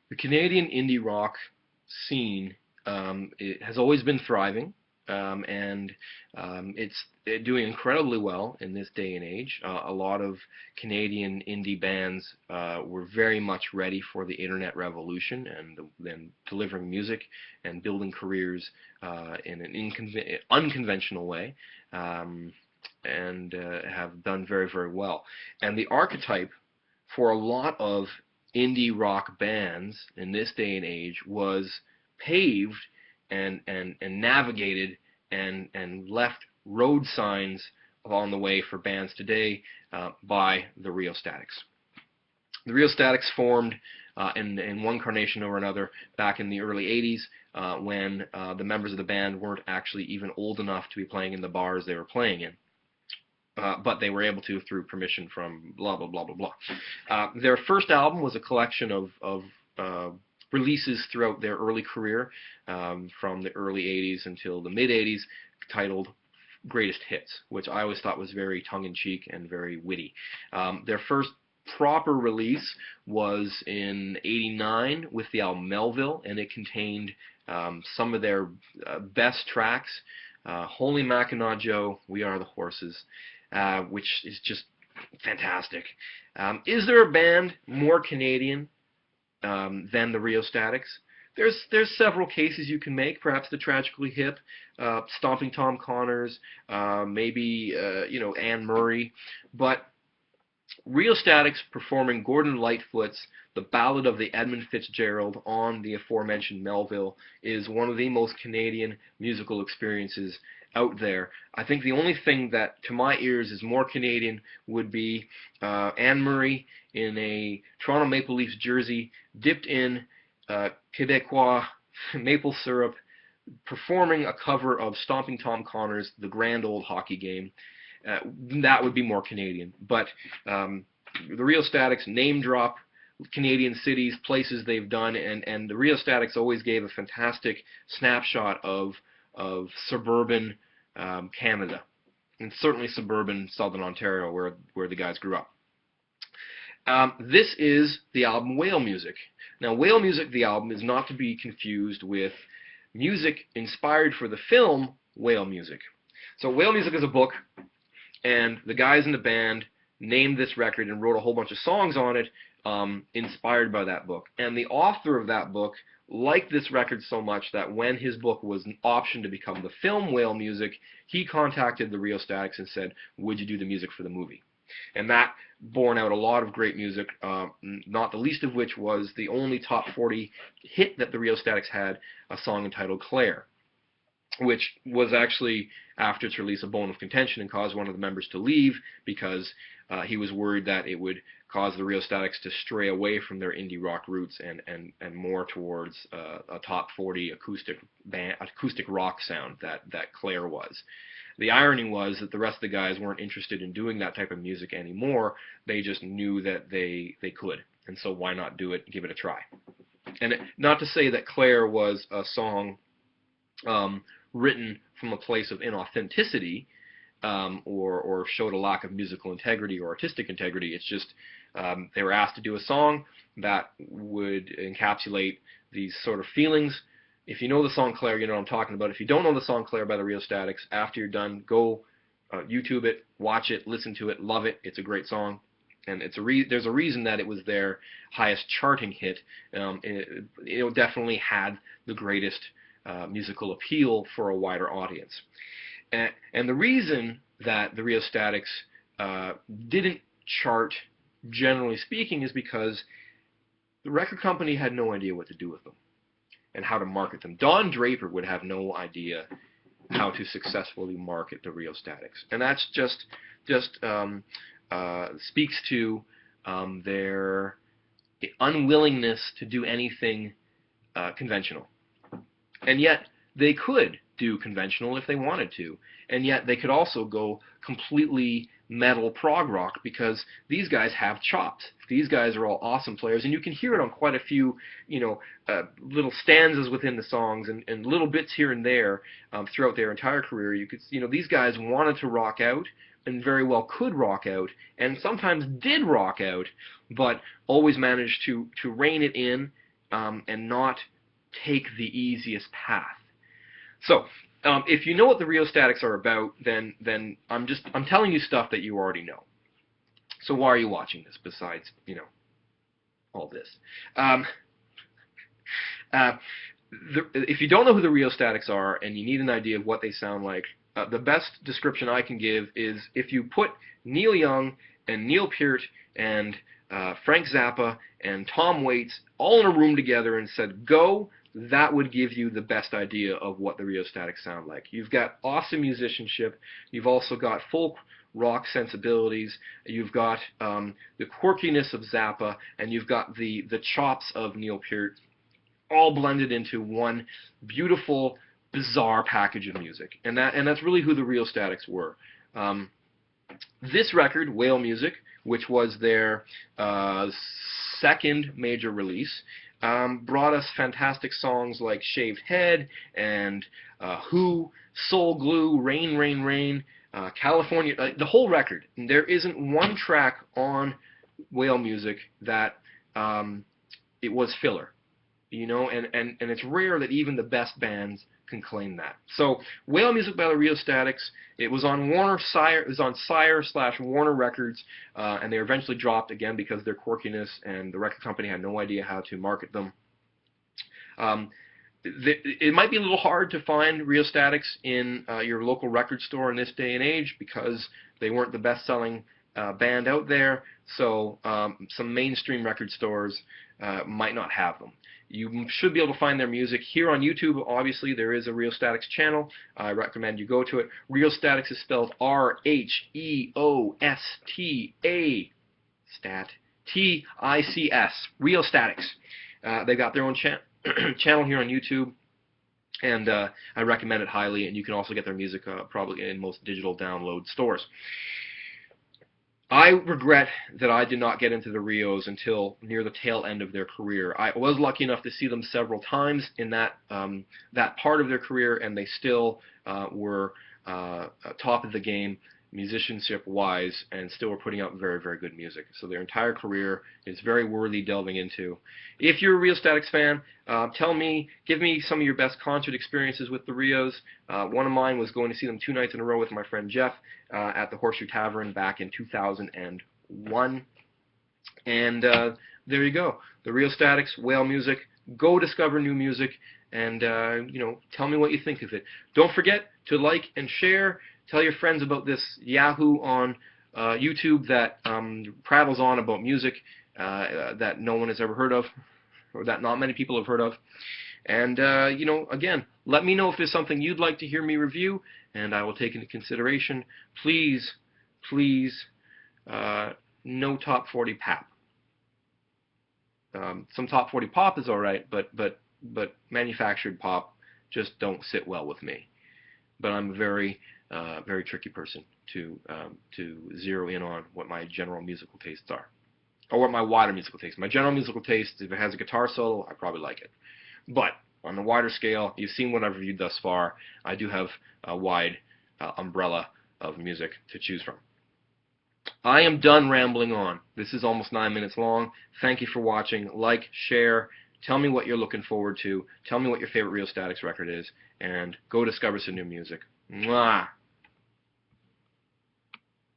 The Canadian indie rock scene it has always been thriving, and it's doing incredibly well in this day and age. A lot of Canadian indie bands were very much ready for the internet revolution and then delivering music and building careers in an unconventional way. And have done very, very well. And the archetype for a lot of indie rock bands in this day and age was paved and navigated and left road signs along the way for bands today by the Rheostatics. The Rheostatics formed in one carnation or another back in the early 80s when the members of the band weren't actually even old enough to be playing in the bars they were playing in. But they were able to through permission from blah, blah, blah, blah, blah. Their first album was a collection of releases throughout their early career, from the early 80s until the mid-80s, titled Greatest Hits, which I always thought was very tongue-in-cheek and very witty. Their first proper release was in '89 with the album Melville, and it contained some of their best tracks, Holy Mackinaw Joe, We Are the Horses, which is just fantastic. Is there a band more Canadian than the Rheostatics? There's several cases you can make. Perhaps the Tragically Hip, Stomping Tom Connors, maybe Anne Murray, but Rheostatics performing Gordon Lightfoot's The Ballad of the Edmund Fitzgerald on the aforementioned Melville is one of the most Canadian musical experiences out there. I think the only thing that, to my ears, is more Canadian would be Anne Murray in a Toronto Maple Leafs jersey, dipped in Quebecois maple syrup, performing a cover of Stomping Tom Connors' The Grand Old Hockey Game. That would be more Canadian. But the Rheostatics name drop Canadian cities, places they've done, and the Rheostatics always gave a fantastic snapshot of suburban Canada, and certainly suburban Southern Ontario, where the guys grew up. This is the album Whale Music. Now, Whale Music, the album, is not to be confused with music inspired for the film Whale Music. So Whale Music is a book, and the guys in the band named this record and wrote a whole bunch of songs on it inspired by that book. And the author of that book liked this record so much that when his book was optioned to become the film Whale Music, he contacted the Rheostatics and said, would you do the music for the movie? And that borne out a lot of great music, not the least of which was the only top 40 hit that the Rheostatics had, a song entitled Claire, which was actually, after its release, a bone of contention and caused one of the members to leave because he was worried that it would cause the Rheostatics to stray away from their indie rock roots and more towards a top 40 acoustic rock sound that Claire was. The irony was that the rest of the guys weren't interested in doing that type of music anymore. They just knew that they could, and so why not do it and give it a try? And not to say that Claire was a song written from a place of inauthenticity or showed a lack of musical integrity or artistic integrity. It's just they were asked to do a song that would encapsulate these sort of feelings. If you know the song Claire, you know what I'm talking about. If you don't know the song Claire by the Rheostatics, after you're done, go YouTube it, watch it, listen to it, love it. It's a great song. And there's a reason that it was their highest charting hit. It definitely had the greatest musical appeal for a wider audience. And the reason that the Rheostatics didn't chart, generally speaking, is because the record company had no idea what to do with them and how to market them. Don Draper would have no idea how to successfully market the Rheostatics, and that's just speaks to their unwillingness to do anything conventional. And yet they could do conventional if they wanted to, and yet they could also go completely metal prog rock because these guys have chops. These guys are all awesome players, and you can hear it on quite a few, little stanzas within the songs and little bits here and there throughout their entire career. You could, these guys wanted to rock out and very well could rock out, and sometimes did rock out, but always managed to rein it in and not take the easiest path. So, if you know what the rheostatics are about, then I'm telling you stuff that you already know. So why are you watching this besides, all this? Um, uh, if you don't know who the rheostatics are and you need an idea of what they sound like, the best description I can give is if you put Neil Young and Neil Peart and Frank Zappa and Tom Waits all in a room together and said, go, that would give you the best idea of what the rheostatics sound like. You've got awesome musicianship. You've also got folk rock sensibilities. You've got the quirkiness of Zappa, and you've got the chops of Neil Peart, all blended into one beautiful, bizarre package of music. And that's really who the Rheostatics were. This record, Whale Music, which was their second major release, brought us fantastic songs like Shaved Head and Who, Soul Glue, Rain, Rain, Rain, California, the whole record. There isn't one track on Whale Music that it was filler. And it's rare that even the best bands can claim that. So, Whale Music by the Rheostatics, it was on Sire/Warner Records, and they were eventually dropped again because of their quirkiness, and the record company had no idea how to market them. It might be a little hard to find Rheostatics in your local record store in this day and age because they weren't the best-selling band out there, so some mainstream record stores might not have them. You should be able to find their music here on YouTube. Obviously, there is a Rheostatics channel. I recommend you go to it. Rheostatics is spelled R-H-E-O-S-T-A stat T-I-C-S. Rheostatics. They've got their own channel here on YouTube, and I recommend it highly. And you can also get their music probably in most digital download stores. I regret that I did not get into the Rios until near the tail end of their career. I was lucky enough to see them several times in that part of their career, and they still were top of the game musicianship-wise, and still were putting out very, very good music. So their entire career is very worthy delving into. If you're a Rheostatics fan, give me some of your best concert experiences with the Rios. One of mine was going to see them 2 nights in a row with my friend Jeff at the Horseshoe Tavern back in 2001. And there you go. The Rheostatics, Whale Music. Go discover new music, and tell me what you think of it. Don't forget to like and share. Tell your friends about this Yahoo on YouTube that prattles on about music that no one has ever heard of, or that not many people have heard of. And, again, let me know if there's something you'd like to hear me review, and I will take into consideration. Please, please, no top 40 pop. Some top 40 pop is all right, but manufactured pop just don't sit well with me. But I'm a very tricky person to zero in on what my general musical tastes are, or what my wider musical tastes. My general musical taste, if it has a guitar solo, I probably like it. But on the wider scale, you've seen what I've reviewed thus far. I do have a wide umbrella of music to choose from. I am done rambling on. This is almost 9 minutes long. Thank you for watching. Like, share, tell me what you're looking forward to. Tell me what your favorite Rheostatics record is, and go discover some new music. Mwah!